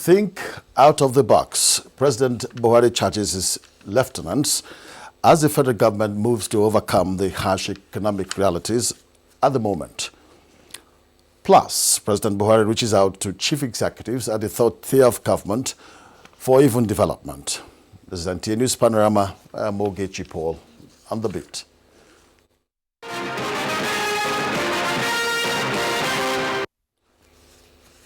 Think out of the box. President Buhari charges his lieutenants as the federal government moves to overcome the harsh economic realities at the moment. Plus, President Buhari reaches out to chief executives at the third tier of government for even development. This is NTA News Panorama. Mogechi Paul on the beat.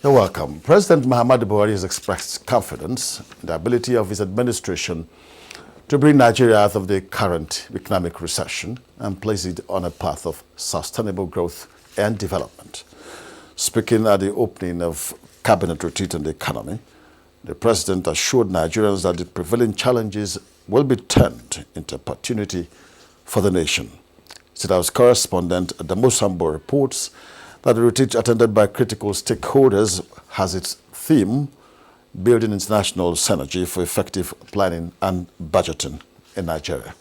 You're welcome. President Muhammadu Buhari has expressed confidence in the ability of his administration to bring Nigeria out of the current economic recession and place it on a path of sustainable growth and development. Speaking at the opening of Cabinet retreat on the economy, the president assured Nigerians that the prevailing challenges will be turned into opportunity for the nation. State House correspondent Damosambo reports that the retreat, attended by critical stakeholders, has its theme, building international synergy for effective planning and budgeting in Nigeria.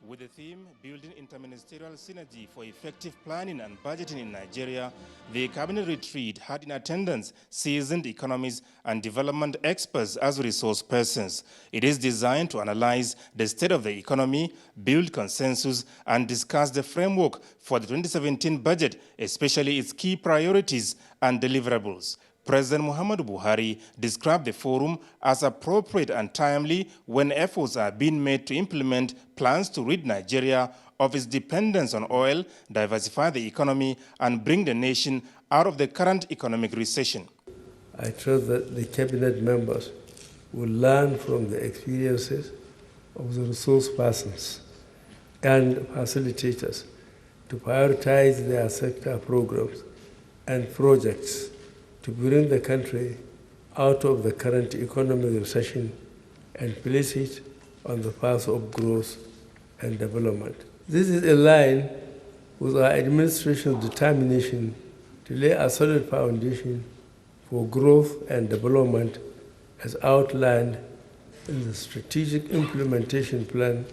With the theme, building interministerial synergy for effective planning and budgeting in Nigeria, the cabinet retreat had in attendance seasoned economists and development experts as resource persons. It is designed to analyze the state of the economy, build consensus, and discuss the framework for the 2017 budget, especially its key priorities and deliverables. President Muhammadu Buhari described the forum as appropriate and timely when efforts are being made to implement plans to rid Nigeria of its dependence on oil, diversify the economy, and bring the nation out of the current economic recession. I trust that the cabinet members will learn from the experiences of the resource persons and facilitators to prioritize their sector programs and projects to bring the country out of the current economic recession and place it on the path of growth and development. This is in line with our administration's determination to lay a solid foundation for growth and development as outlined in the Strategic Implementation Plan.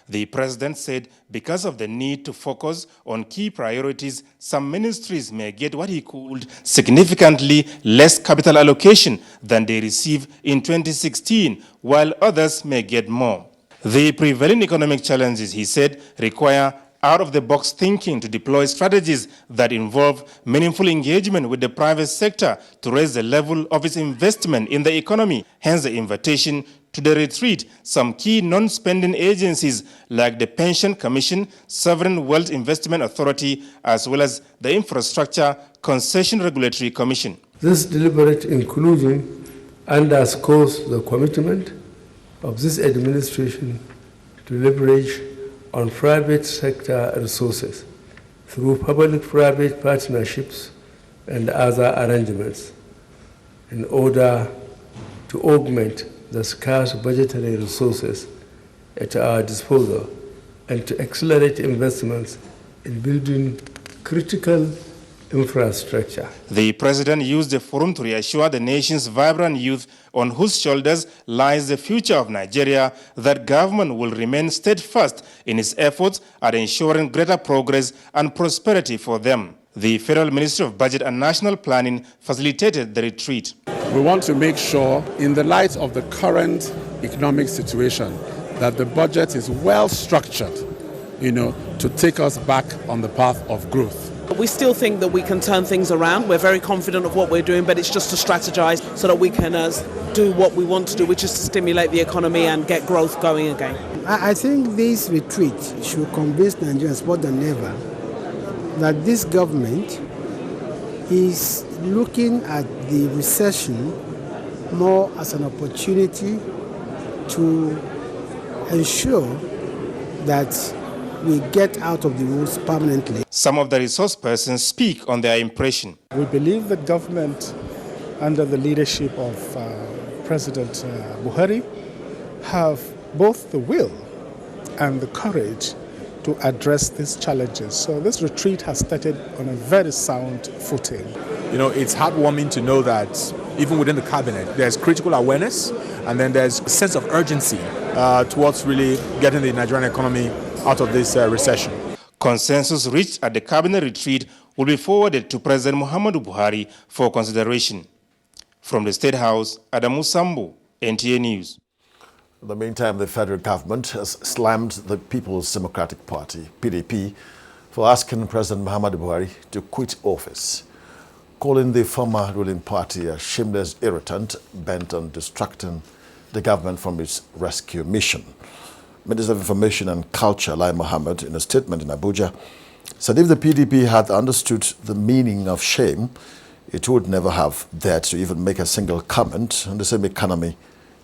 The president said because of the need to focus on key priorities, some ministries may get what he called significantly less capital allocation than they received in 2016, while others may get more. The prevailing economic challenges, he said, require out-of-the-box thinking to deploy strategies that involve meaningful engagement with the private sector to raise the level of its investment in the economy. Hence the invitation to the retreat, some key non-spending agencies like the Pension Commission, Sovereign Wealth Investment Authority, as well as the Infrastructure Concession Regulatory Commission. This deliberate inclusion underscores the commitment of this administration to leverage on private sector resources through public-private partnerships and other arrangements in order to augment the scarce budgetary resources at our disposal and to accelerate investments in building critical infrastructure. The president used the forum to reassure the nation's vibrant youth on whose shoulders lies the future of Nigeria that government will remain steadfast in its efforts at ensuring greater progress and prosperity for them. The Federal Ministry of Budget and National Planning facilitated the retreat. We want to make sure, in the light of the current economic situation, that the budget is well structured, to take us back on the path of growth. We still think that we can turn things around. We're very confident of what we're doing, but it's just to strategize so that we can do what we want to do, which is to stimulate the economy and get growth going again. I think this retreat should convince Nigerians more than ever that this government is looking at the recession more as an opportunity to ensure that we get out of the rules permanently. Some of the resource persons speak on their impression. We believe that government, under the leadership of President Buhari, have both the will and the courage to address these challenges. So this retreat has started on a very sound footing. It's heartwarming to know that even within the cabinet, there's critical awareness and then there's a sense of urgency towards really getting the Nigerian economy out of this recession. Consensus reached at the cabinet retreat will be forwarded to President Muhammadu Buhari for consideration. From the State House, Adamu Sambo, NTA News. In the meantime, the federal government has slammed the People's Democratic Party, PDP, for asking President Muhammadu Buhari to quit office, calling the former ruling party a shameless irritant bent on distracting the government from its rescue mission. Minister of Information and Culture, Lai Mohammed, in a statement in Abuja, said if the PDP had understood the meaning of shame, it would never have dared to even make a single comment on the same economy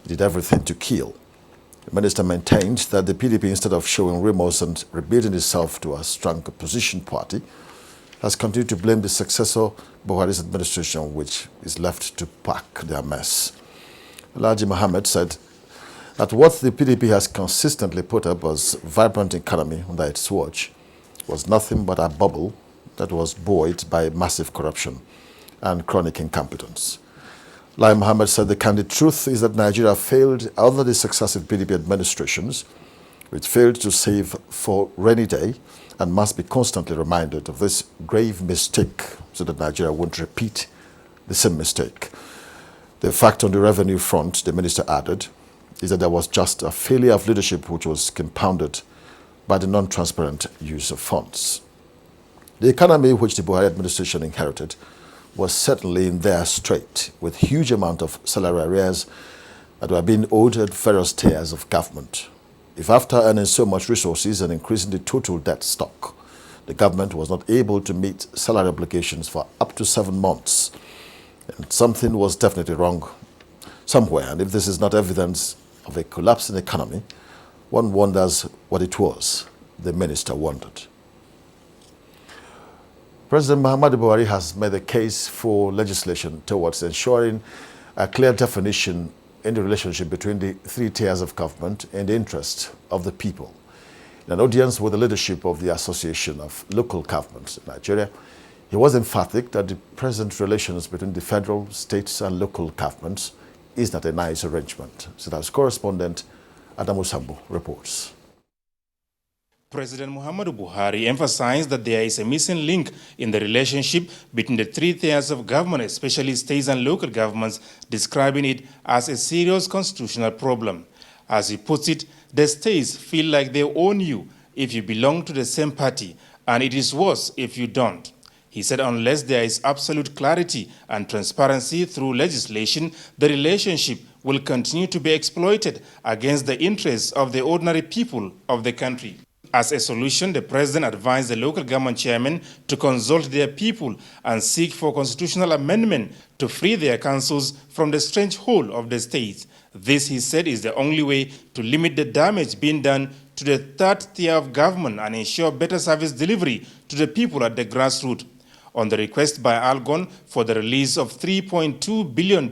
it did everything to kill. The minister maintained that the PDP, instead of showing remorse and rebuilding itself to a strong opposition party, has continued to blame the successor Buhari's administration, which is left to pack their mess. Alhaji Mohammed said that what the PDP has consistently put up as vibrant economy under its watch was nothing but a bubble that was buoyed by massive corruption and chronic incompetence. Lai Mohammed said the candid truth is that Nigeria failed under the successive PDP administrations, which failed to save for rainy day and must be constantly reminded of this grave mistake so that Nigeria won't repeat the same mistake. The fact on the revenue front, the minister added, is that there was just a failure of leadership which was compounded by the non-transparent use of funds. The economy which the Buhari administration inherited was certainly in their strait, with huge amount of salary arrears that were being owed at various tiers of government. If after earning so much resources and increasing the total debt stock, the government was not able to meet salary obligations for up to 7 months, then something was definitely wrong somewhere. And if this is not evidence of a collapsing economy, one wonders what it was, the minister wondered. President Muhammadu Buhari has made a case for legislation towards ensuring a clear definition in the relationship between the 3 tiers of government in the interest of the people. In an audience with the leadership of the Association of Local Governments in Nigeria, he was emphatic that the present relations between the federal, states and local governments is not a nice arrangement. So that's correspondent Adamu Sambo reports. President Muhammadu Buhari emphasized that there is a missing link in the relationship between the 3 tiers of government, especially states and local governments, describing it as a serious constitutional problem. As he puts it, the states feel like they own you if you belong to the same party, and it is worse if you don't. He said unless there is absolute clarity and transparency through legislation, the relationship will continue to be exploited against the interests of the ordinary people of the country. As a solution, the president advised the local government chairmen to consult their people and seek for constitutional amendment to free their councils from the strange hold of the states. This, he said, is the only way to limit the damage being done to the 3rd tier of government and ensure better service delivery to the people at the grassroots. On the request by Algon for the release of $3.2 billion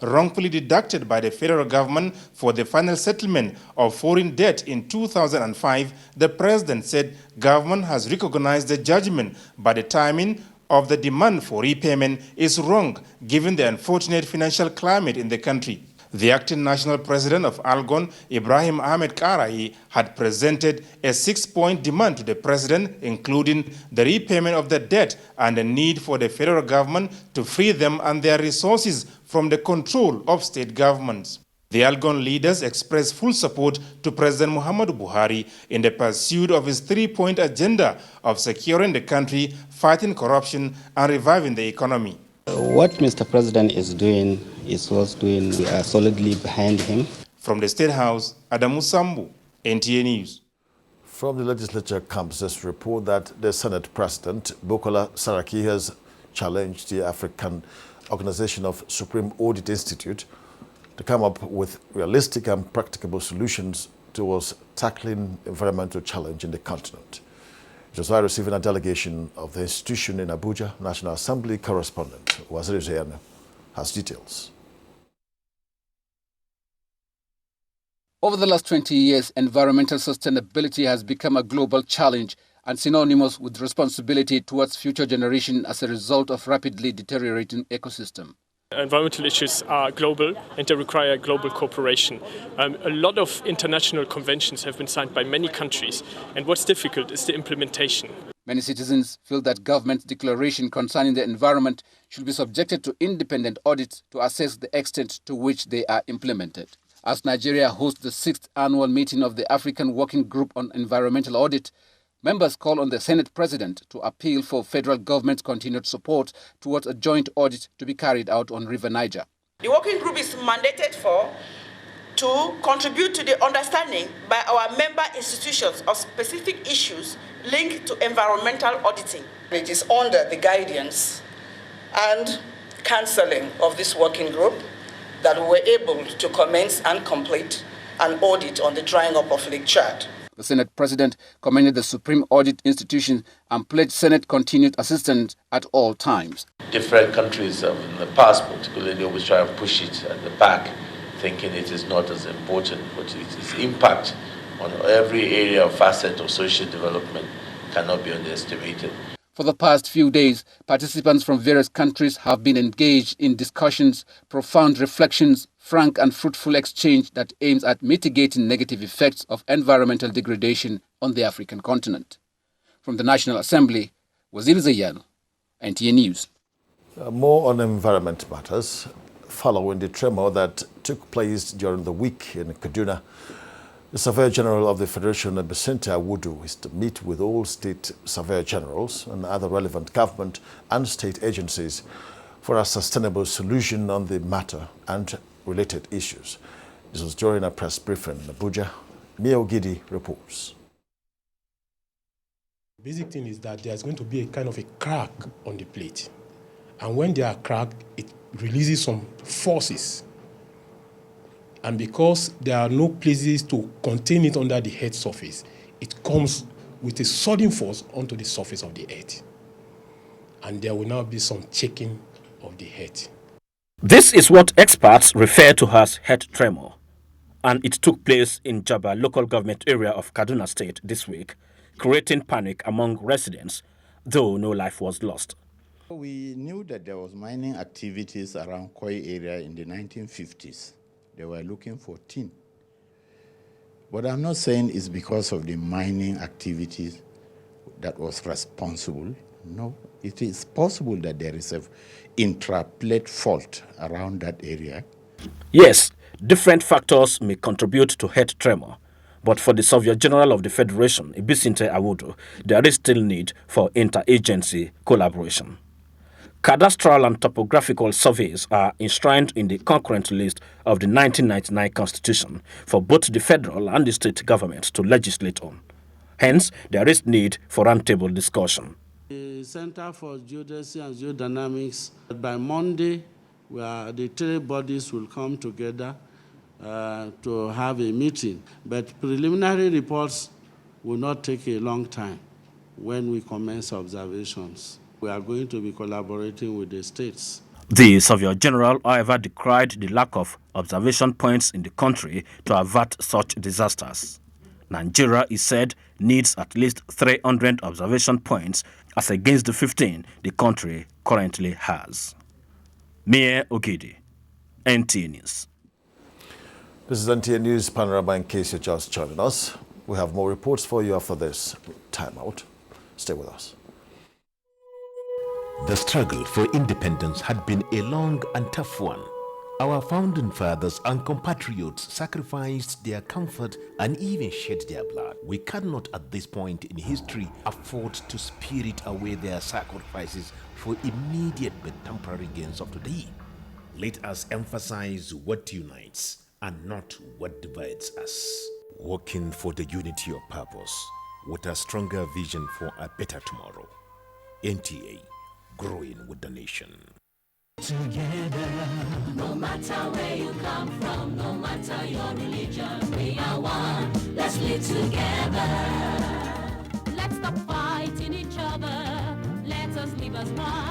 wrongfully deducted by the federal government for the final settlement of foreign debt in 2005, the president said government has recognized the judgment, but the timing of the demand for repayment is wrong given the unfortunate financial climate in the country. The acting national president of Algon, Ibrahim Ahmed Karai, had presented a 6-point demand to the president, including the repayment of the debt and the need for the federal government to free them and their resources from the control of state governments. The Algon leaders expressed full support to President Muhammadu Buhari in the pursuit of his 3-point agenda of securing the country, fighting corruption, and reviving the economy. What Mr. President is doing is worth doing. We are solidly behind him. From the State House, Adamu Sambu, NTA News. From the legislature comes this report that the Senate President, Bukola Saraki, has challenged the African Organization of Supreme Audit Institute to come up with realistic and practicable solutions towards tackling environmental challenge in the continent. It was while receiving a delegation of the institution in Abuja. National Assembly correspondent Waziri Zeyana has details. Over the last 20 years, environmental sustainability has become a global challenge and synonymous with responsibility towards future generations as a result of rapidly deteriorating ecosystem. Environmental issues are global and they require global cooperation. A lot of international conventions have been signed by many countries, and what's difficult is the implementation. Many citizens feel that government's declaration concerning the environment should be subjected to independent audits to assess the extent to which they are implemented. As Nigeria hosts the 6th annual meeting of the African Working Group on Environmental Audit, members call on the Senate President to appeal for federal government's continued support towards a joint audit to be carried out on River Niger. The working group is mandated to contribute to the understanding by our member institutions of specific issues linked to environmental auditing. It is under the guidance and counseling of this working group that we were able to commence and complete an audit on the drying up of Lake Chad. The Senate President commended the Supreme Audit Institution and pledged Senate continued assistance at all times. Different countries in the past particularly always try to push it at the back, thinking it is not as important, but its impact on every area or facet of social development cannot be underestimated. For the past few days, participants from various countries have been engaged in discussions, profound reflections, frank and fruitful exchange that aims at mitigating negative effects of environmental degradation on the African continent. From the National Assembly, Wazir Zayan, NTA News. More on environment matters. Following the tremor that took place during the week in Kaduna, the Surveyor General of the Federation, Jacinta Awudu, is to meet with all state Surveyor Generals and other relevant government and state agencies for a sustainable solution on the matter and related issues. This was during a press briefing in Abuja. Mia Ogidi reports. The basic thing is that there's going to be a kind of a crack on the plate. And when they are cracked, it releases some forces. And because there are no places to contain it under the Earth's surface, it comes with a sudden force onto the surface of the Earth. And there will now be some shaking of the Earth. This is what experts refer to as head tremor, and it took place in Jaba local government area of Kaduna State this week, creating panic among residents, though no life was lost. We knew that there was mining activities around Koi area in the 1950s. They were looking for tin. But I'm not saying it's because of the mining activities that was responsible. No, it is possible that there is an intraplate fault around that area. Yes, different factors may contribute to head tremor. But for the Surveyor General of the Federation, Jacinta Awudu, there is still need for interagency collaboration. Cadastral and topographical surveys are enshrined in the concurrent list of the 1999 Constitution for both the federal and the state governments to legislate on. Hence, there is need for roundtable discussion. The Center for Geodesy and Geodynamics, by Monday, where the three bodies will come together to have a meeting. But preliminary reports will not take a long time when we commence observations. We are going to be collaborating with the states. The Surveyor General, however, decried the lack of observation points in the country to avert such disasters. Nigeria, he said, needs at least 300 observation points as against the 15 the country currently has. Mia Ogidi, NTA News. This is NTA News Panorama in case you're just joining us. We have more reports for you after this timeout. Stay with us. The struggle for independence had been a long and tough one. Our founding fathers and compatriots sacrificed their comfort and even shed their blood. We cannot at this point in history afford to spirit away their sacrifices for immediate but temporary gains of today. Let us emphasize what unites and not what divides us. Working for the unity of purpose with a stronger vision for a better tomorrow. NTA, growing with the nation. Together, no matter where you come from, no matter your religion, we are one. Let's live together. Let's stop fighting each other. Let us live as one.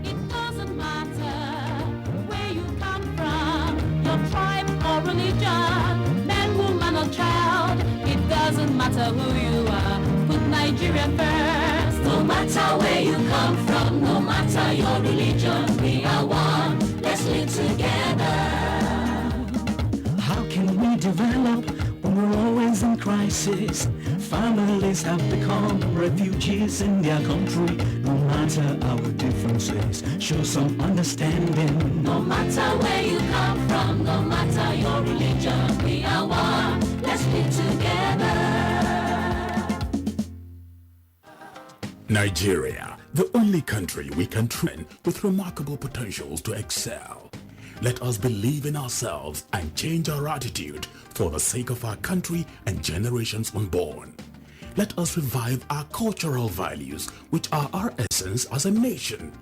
It doesn't matter where you come from, your tribe or religion, man, woman or child. It doesn't matter who you are. Put Nigeria first. No matter where you come from, no matter your religion, we are one. Let's live together. How can we develop when we're always in crisis? families have become refugees in their country. No matter our differences, show some understanding. No matter where you come from, no matter your religion, we are one. Let's live together. Nigeria, the only country we can train with remarkable potentials to excel. Let us believe in ourselves and change our attitude for the sake of our country and generations unborn. Let us revive our cultural values, which are our essence as a nation.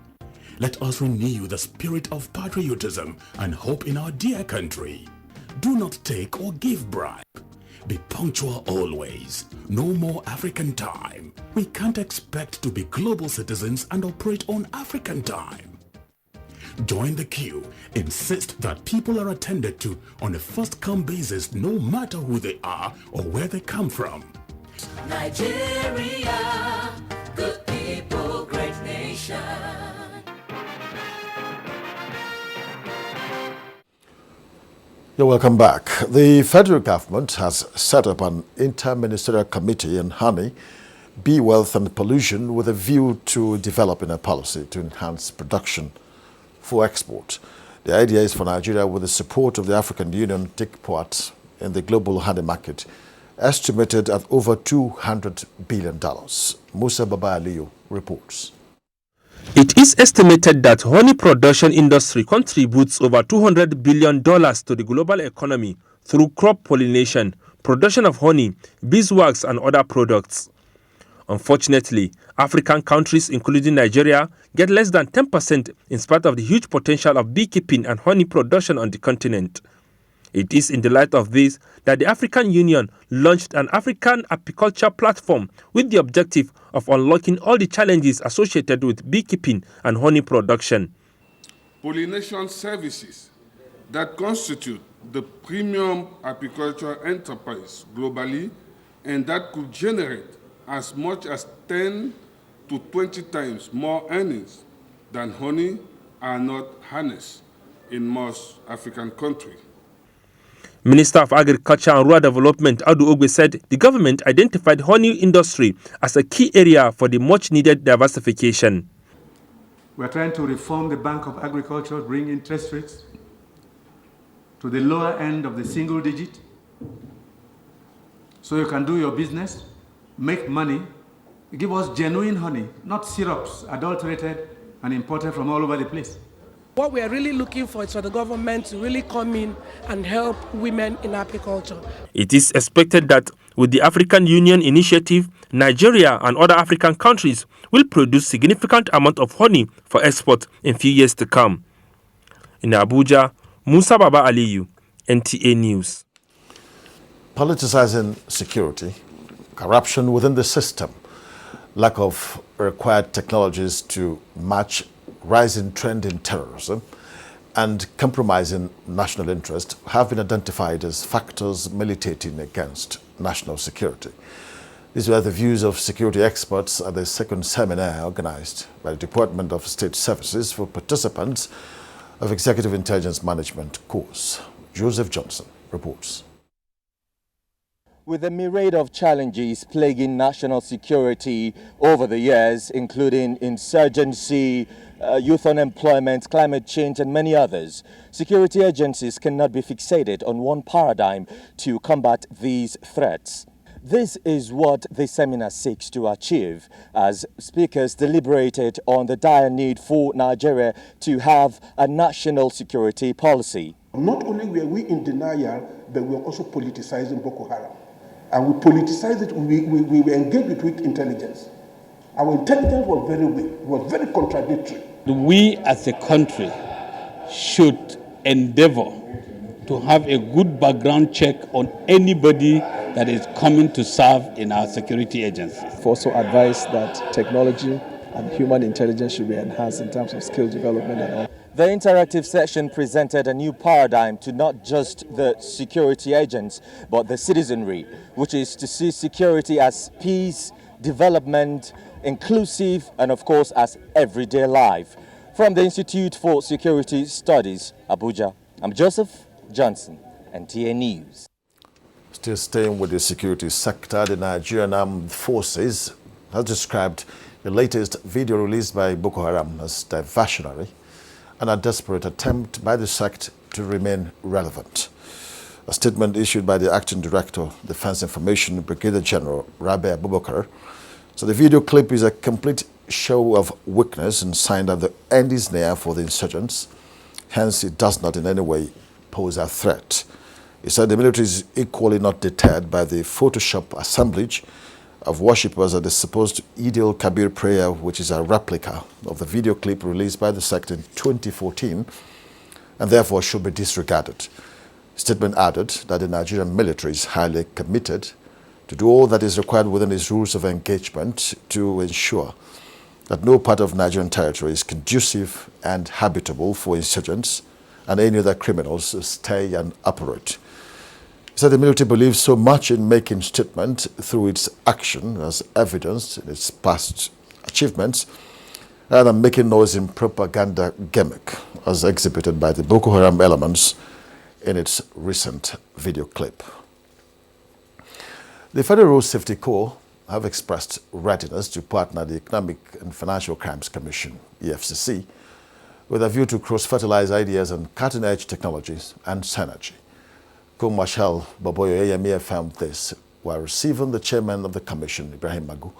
Let us renew the spirit of patriotism and hope in our dear country. Do not take or give bribe. Be punctual always. No more African time. We can't expect to be global citizens and operate on African time. Join the queue. Insist that people are attended to on a first-come basis, no matter who they are or where they come from. Nigeria, good people, great nation. You're welcome back. The federal government has set up an inter-ministerial committee on honey, bee wealth and pollution with a view to developing a policy to enhance production for export. The idea is for Nigeria, with the support of the African Union, take part in the global honey market, estimated at over $200 billion. Musa Baba Aliyu reports. It is estimated that honey production industry contributes over $200 billion to the global economy through crop pollination, production of honey, beeswax and other products. Unfortunately, African countries, including Nigeria, get less than 10% in spite of the huge potential of beekeeping and honey production on the continent. It is in the light of this that the African Union launched an African apiculture platform with the objective of unlocking all the challenges associated with beekeeping and honey production. Pollination services that constitute the premium apiculture enterprise globally and that could generate as much as 10 to 20 times more earnings than honey are not harnessed in most African countries. Minister of Agriculture and Rural Development Adu Ogbe said the government identified honey industry as a key area for the much-needed diversification. We are trying to reform the Bank of Agriculture, bring interest rates to the lower end of the single digit, so you can do your business, make money, give us genuine honey, not syrups adulterated and imported from all over the place. What we are really looking for is for the government to really come in and help women in apiculture. It is expected that with the African Union initiative, Nigeria and other African countries will produce significant amount of honey for export in few years to come. In Abuja, Musa Baba Aliyu, NTA News. Politicizing security, corruption within the system, lack of required technologies to match rising trend in terrorism, and compromising national interest have been identified as factors militating against national security. These were the views of security experts at the second seminar organized by the Department of State Services for participants of Executive Intelligence Management course. Joseph Johnson reports. With a myriad of challenges plaguing national security over the years, including insurgency, youth unemployment, climate change, and many others, security agencies cannot be fixated on one paradigm to combat these threats. This is what the seminar seeks to achieve as speakers deliberated on the dire need for Nigeria to have a national security policy. Not only were we in denial, but we were also politicizing Boko Haram. And we politicized it, we were engaged with weak intelligence. Our intelligence was very weak, was very contradictory. We as a country should endeavor to have a good background check on anybody that is coming to serve in our security agencies. I've also advised that technology and human intelligence should be enhanced in terms of skill development and all. The interactive session presented a new paradigm to not just the security agents, but the citizenry, which is to see security as peace, development, inclusive, and of course as everyday life. From the Institute for Security Studies, Abuja, I'm Joseph Johnson, NTA News. Still Still staying with the security sector, the Nigerian Armed Forces has described the latest video released by Boko Haram as diversionary and a desperate attempt by the sect to remain relevant. A statement issued by the Acting Director, Defense Information, Brigadier General Rabi Abubakar. So the video clip is a complete show of weakness and sign that the end is near for the insurgents. Hence, it does not in any way pose a threat. He said the military is equally not deterred by the Photoshop assemblage of worshippers at the supposed Eid al-Kabir prayer, which is a replica of the video clip released by the sect in 2014, and therefore should be disregarded. The statement added that the Nigerian military is highly committed to do all that is required within its rules of engagement to ensure that no part of Nigerian territory is conducive and habitable for insurgents and any other criminals to stay and operate. He said the military believes so much in making statement through its action as evidenced in its past achievements rather than making noise in propaganda gimmick as exhibited by the Boko Haram elements in its recent video clip. The Federal Road Safety Corps have expressed readiness to partner the Economic and Financial Crimes Commission, EFCC, with a view to cross-fertilize ideas on cutting-edge technologies and synergy. Co-Marshal Baboyo Eyemi affirmed this while receiving the chairman of the commission, Ibrahim Magu.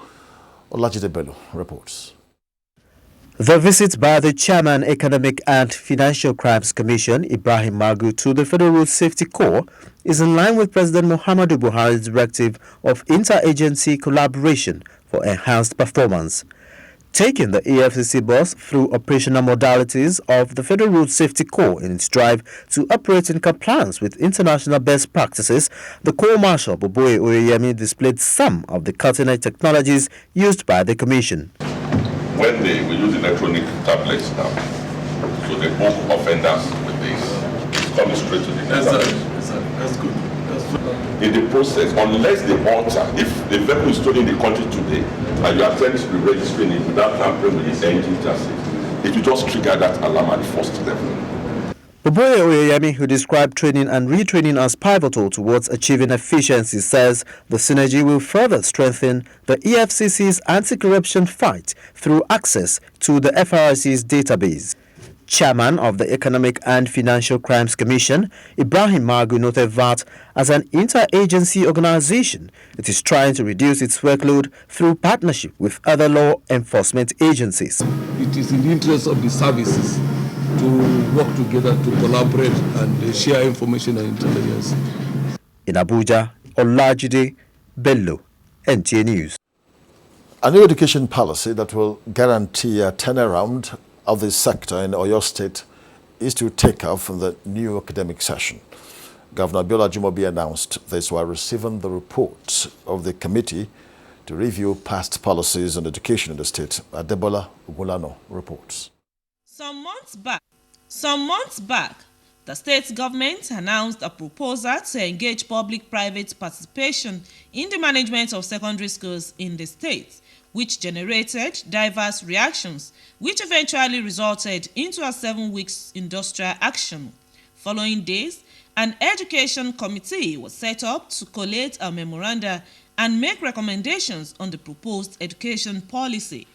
Olajide Bello reports. The visit by the chairman, Economic and Financial Crimes Commission, Ibrahim Magu, to the Federal Road Safety Corps is in line with President Muhammadu Buhari's directive of interagency collaboration for enhanced performance. Taking the EFCC bus through operational modalities of the Federal Road Safety Corps in its drive to operate in compliance with international best practices, the Corps Marshal Boboye Oyeyemi displayed some of the cutting-edge technologies used by the Commission. When we use electronic tablets now, so they book offenders with this, it's coming straight to the database. That's good. In the process, unless the alter, if the vehicle is stolen in the country today, and you are trying to be registering it without tampering with the engine chassis, it will just trigger that alarm at the first level. Boboye Oyeyemi, who described training and retraining as pivotal towards achieving efficiency, says the synergy will further strengthen the EFCC's anti-corruption fight through access to the FRC's database. Chairman of the Economic and Financial Crimes Commission, Ibrahim Magu, noted that as an interagency organization, it is trying to reduce its workload through partnership with other law enforcement agencies. It is in the interest of the services to work together, to collaborate and share information and intelligence. In Abuja, Olajide Bello, NTA News. A new education policy that will guarantee a turnaround of the sector in Oyo State is to take off from the new academic session. Governor Biola Jumobi announced this while receiving the report of the committee to review past policies on education in the state. Adebola Ogulano reports. Some months back, the state government announced a proposal to engage public-private participation in the management of secondary schools in the state, which generated diverse reactions, which eventually resulted into a 7-week industrial action. Following this, an education committee was set up to collate a memoranda and make recommendations on the proposed education policy.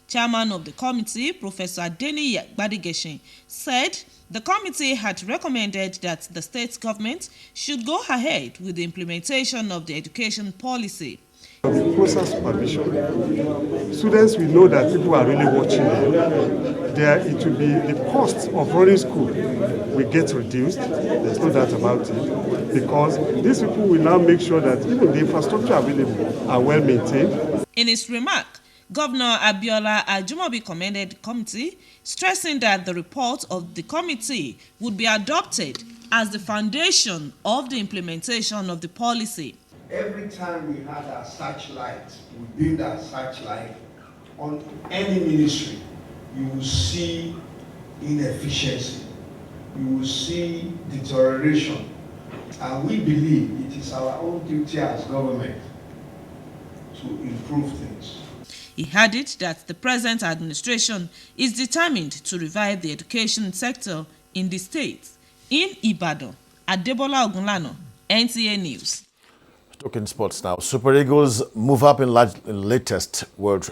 Chairman of the committee, Professor Adeniyi Gbadigeshin, said the committee had recommended that the state government should go ahead with the implementation of the education policy. Closer supervision. Students will know that people are really watching them. It will be the cost of running school will get reduced. There's no doubt about it, because these people will now make sure that even the infrastructure available are well maintained. In his remark, Governor Abiola Ajumobi commended the committee, stressing that the report of the committee would be adopted as the foundation of the implementation of the policy. Every time we had our searchlight, we build our searchlight on any ministry, you will see inefficiency, you will see deterioration, and we believe it is our own duty as government to improve things. He added that the present administration is determined to revive the education sector in the state. In Ibadan, Adebola Ogunlano, NTA News. Talking sports now. Super Eagles move up in latest World